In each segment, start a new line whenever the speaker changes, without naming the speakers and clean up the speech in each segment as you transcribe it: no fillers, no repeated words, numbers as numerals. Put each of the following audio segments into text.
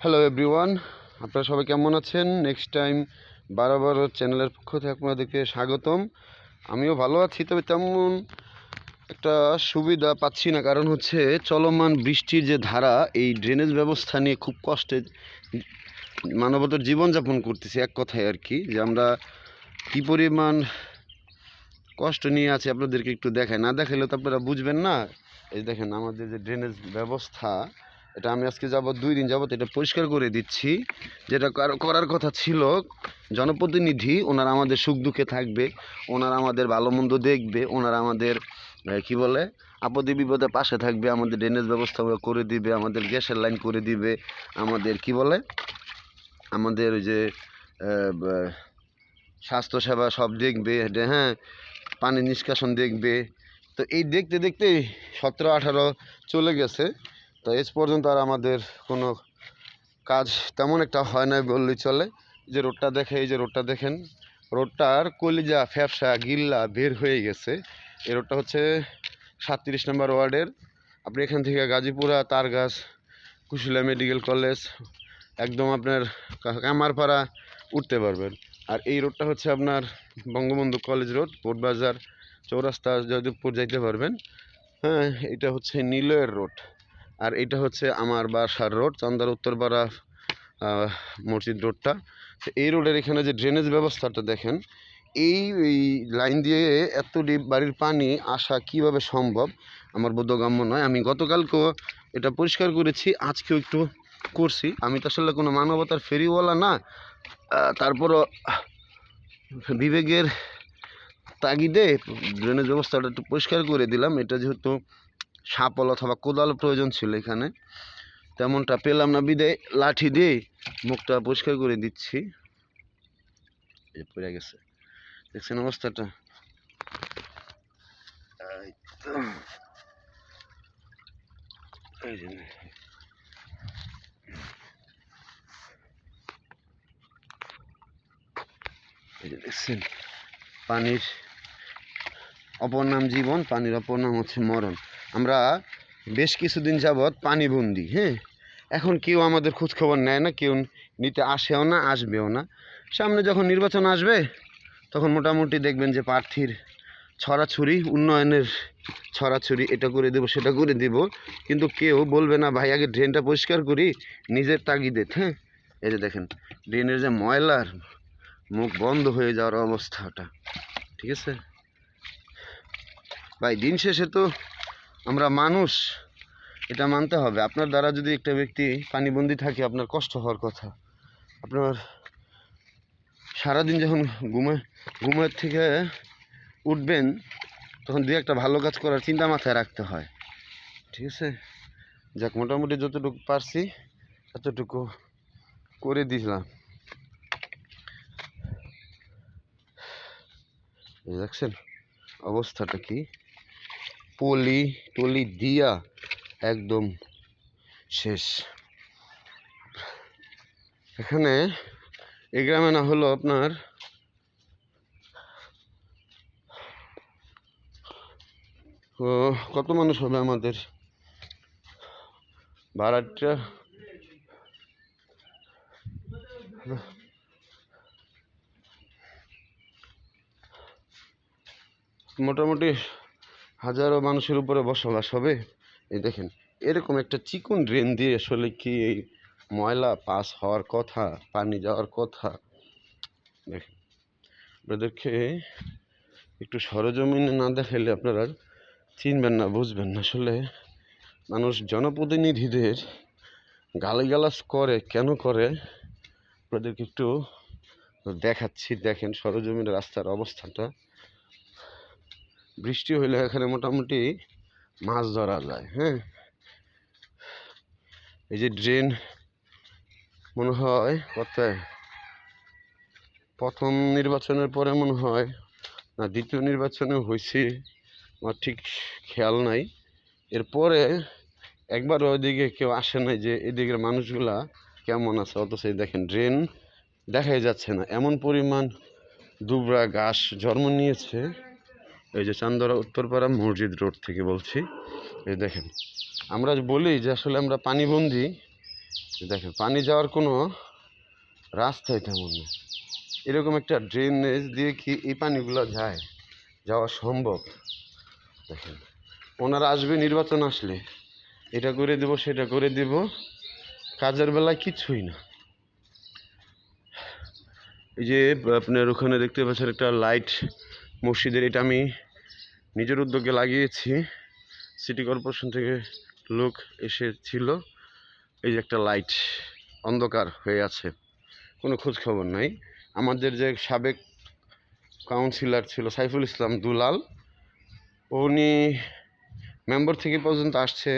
Hello everyone, আপনারা সবাই কেমন আছেন? নেক্সট টাইম বারবার চ্যানেলের পক্ষ থেকে আপনাদেরকে স্বাগতম। আমিও ভালো আছি, তবে তেমন একটা সুবিধা পাচ্ছি না। কারণ হচ্ছে চলমান বৃষ্টির যে ধারা, এই ড্রেনেজ ব্যবস্থা নিয়ে খুব কষ্টে মানবতার জীবনযাপন করতেছি। এক কথায় আর কি, যে আমরা কী পরিমাণ কষ্ট নিয়ে আছি আপনাদেরকে একটু দেখায়, না দেখালে তো আপনারা বুঝবেন না। এই দেখেন আমাদের যে ড্রেনেজ ব্যবস্থা, এটা আমি আজকে যাবত 2 দিন যাবত এটা পরিষ্কার করে দিচ্ছি। যেটা করার কথা ছিল, জনপ্রতিনিধি ওনারা আমাদের সুখ দুঃখে থাকবে, ওনারা আমাদের ভালো মন্দ দেখবে, ওনারা আমাদের কি বলে আপদে বিপদে পাশে থাকবে, আমাদের ড্রেনেজ ব্যবস্থা করে দিবে, আমাদের গ্যাসের লাইন করে দিবে, আমাদের কি বলে আমাদের ওই যে স্বাস্থ্যসেবা সব দেখবে, হ্যাঁ, পানি নিষ্কাশন দেখবে। তো এই দেখতে দেখতে 17-18 চলে গেছে। তো এজ পর্যন্ত আর আমাদের কোনো কাজ তেমন একটা হয় না বললেই চলে। যে রোডটা দেখে, এই যে রোডটা দেখেন, রোডটার কলিজা ফ্যাপসা গিল্লা বের হয়ে গেছে। এই রোডটা হচ্ছে 37 নম্বর ওয়ার্ডের। আপনি এখান থেকে গাজীপুরা, তারগাছ, কুশিলা মেডিকেল কলেজ, একদম আপনার কামারপাড়া উঠতে পারবেন। আর এই রোডটা হচ্ছে আপনার বঙ্গবন্ধু কলেজ রোড, পোর্টবাজার চৌরাস্তা জয়দেবপুর যাইতে পারবেন। হ্যাঁ, এটা হচ্ছে নীলয়ের রোড। আর এটা হচ্ছে আমার বাসার রোড, চান্দার উত্তরপাড়া মসজিদ রোডটা। তো এই রোডের এখানে যে ড্রেনেজ ব্যবস্থাটা দেখেন, এই লাইন দিয়ে এত ডিপ বাড়ির পানি আসা কিভাবে সম্ভব আমার বোধগম্য নয়। আমি গতকালকেও এটা পরিষ্কার করেছি, আজকেও একটু করছি। আমি তো আসলে কোনো মানবতার ফেরিওয়ালা না, তারপরও বিবেকের তাগিদে ড্রেনেজ ব্যবস্থাটা একটু পরিষ্কার করে দিলাম। এটা যেহেতু শাপল অথবা কোদাল প্রয়োজন ছিল, এখানে তেমনটা পেলাম না, বিদায় লাঠি দিয়ে মুখটা পরিষ্কার করে দিচ্ছি। পড়ে গেছে, দেখছেন অবস্থাটা? দেখছেন, পানির অপর নাম জীবন, পানির অপর নাম হচ্ছে মরণ। আমরা বেশ কিছুদিন যাবৎ পানিবন্দি। হ্যাঁ, এখন কেউ আমাদের খোঁজখবর নেয় না, কেউ নিতে আসেও না, আসবেও না। সামনে যখন নির্বাচন আসবে তখন মোটামুটি দেখবেন যে প্রার্থীর ছড়াছড়ি, উন্নয়নের ছড়াছড়ি, এটা করে দেবো সেটা করে দেব, কিন্তু কেউ বলবে না ভাই আগে ড্রেনটা পরিষ্কার করি নিজের তাগিদে। হ্যাঁ, এই যে দেখেন ড্রেনের যে ময়লার মুখ বন্ধ হয়ে যাওয়ার অবস্থাটা, ঠিক আছে ভাই? দিন শেষে তো আমরা মানুষ, এটা মানতে হবে। আপনার দ্বারা যদি একটা ব্যক্তি পানিবন্দি থাকে, আপনার কষ্ট হওয়ার কথা। আপনার সারাদিন যখন ঘুমের থেকে উঠবেন, তখন দু একটা ভালো কাজ করার চিন্তা মাথায় রাখতে হয়, ঠিক আছে? যাক, মোটামুটি যতটুকু পারছি ততটুকু করে দিলাম। দেখছেন অবস্থাটা কি? টলি দিয়া একদম শেষ। এখানে এই গ্রামে না হলো আপনার কত মানুষ হবে আমাদের ভাড়াটা? মোটামুটি হাজারো মানুষের উপরে বসবাস হবে। এই দেখেন এরকম একটা চিকন ড্রেন দিয়ে আসলে কি এই ময়লা পাস হওয়ার কথা, পানি যাওয়ার কথা? দেখেন, আপনাদেরকে একটু সরজমিনে না দেখাইলে আপনারা চিনবেন না, বুঝবেন না। আসলে মানুষ জনপ্রতিনিধিদের গালিগালাজ করে কেন করে, আপনাদেরকে একটু দেখাচ্ছি। দেখেন সরজমিনে রাস্তার অবস্থাটা। বৃষ্টি হইলে এখানে মোটামুটি মাছ ধরা যায়। হ্যাঁ, এই যে ড্রেন মনে হয় প্রথম নির্বাচনের পরে মনে হয় না দ্বিতীয় নির্বাচনে হয়েছে, আমার ঠিক খেয়াল নাই। এরপরে একবার ওইদিকে কেউ আসে নাই যে এদিকের মানুষগুলা কেমন আছে, অথচ দেখেন ড্রেন দেখাই যাচ্ছে না, এমন পরিমাণ দুবরা ঘাস জন্ম নিয়েছে। এই যে চান্দরা উত্তরপাড়া মসজিদ রোড থেকে বলছি। এই দেখেন, আমরা বলি যে আসলে আমরা পানিবন্দি, দেখেন পানি যাওয়ার কোনো রাস্তাই তেমন না। এরকম একটা ড্রেনেজ দিয়ে কি এই পানিগুলো যায়, যাওয়া সম্ভব? দেখেন ওনারা আসবে নির্বাচন আসলে, এটা করে দেব সেটা করে দেব, কাজের বেলায় কিছুই না। এই যে আপনার ওখানে দেখতে পাচ্ছেন একটা লাইট মসজিদের, এটা আমি নিজের উদ্যোগে লাগিয়েছি, সিটি কর্পোরেশন থেকে লোক এসেছিল। এই যে একটা লাইট অন্ধকার হয়ে আছে, কোনো খোঁজ খবর নাই। আমাদের যে সাবেক কাউন্সিলর ছিল সাইফুল ইসলাম দুলাল, উনি মেম্বার থেকে পর্যন্ত আসছে,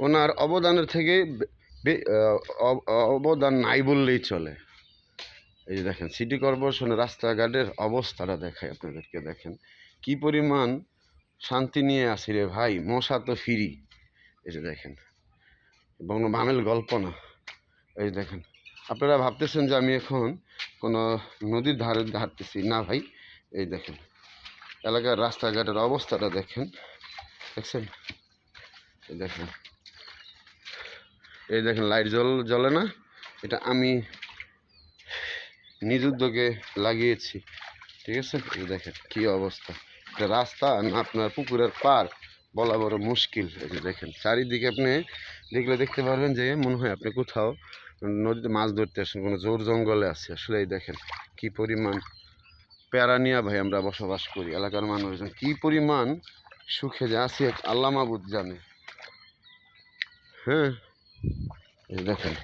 ওনার অবদানের থেকে অবদান নাই বললেই চলে। এই যে দেখেন সিটি কর্পোরেশনের রাস্তাঘাটের অবস্থাটা দেখায় আপনাদেরকে, দেখেন কি পরিমাণ শান্তি নিয়ে আসি রে ভাই, মশা তো ফিরি। এই যে দেখেন কোনো বামেল গল্প না। এই দেখেন আপনারা ভাবতেছেন যে আমি এখন কোনো নদীর ধারে হাঁটতেছি না ভাই। এই দেখেন এলাকার রাস্তাঘাটের অবস্থাটা দেখেন, দেখছেন? এই দেখেন, এই দেখেন লাইট জ্বলে না, এটা আমি নিজ উদ্যোগে লাগিয়েছি, ঠিক আছে? এই দেখেন কি অবস্থা, এটা রাস্তা না আপনার পুকুরের পার বলা বড় মুশকিল। এই যে দেখেন চারিদিকে আপনি দেখলে দেখতে পারবেন যে মনে হয় আপনি কোথাও নদীতে মাছ ধরতে আসেন, কোনো জোর জঙ্গলে আছে। আসলে এই দেখেন কি পরিমাণ প্যারা নিয়া ভাই আমরা বসবাস করি, এলাকার মানুষজন কি পরিমাণ সুখে যে আছি আল্লাহ মাবুদ জানে। হ্যাঁ এই দেখেন,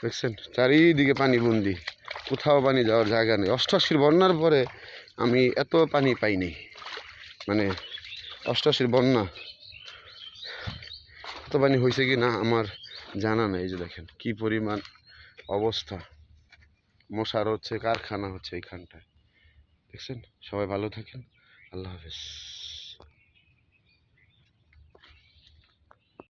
দেখছেন চারিদিকে পানি বন্দি, কোথাও পানি যাওয়ার জায়গা নেই। 88-র বন্যার পরে আমি এত পানি পাইনি, মানে 88-র বন্যা এত পানি হয়েছে কি না আমার জানা নেই। এই যে দেখেন কি পরিমাণ অবস্থা, মশার হচ্ছে কারখানা হচ্ছে এইখানটায়, দেখছেন? সবাই ভালো থাকেন, আল্লাহ হাফেজ।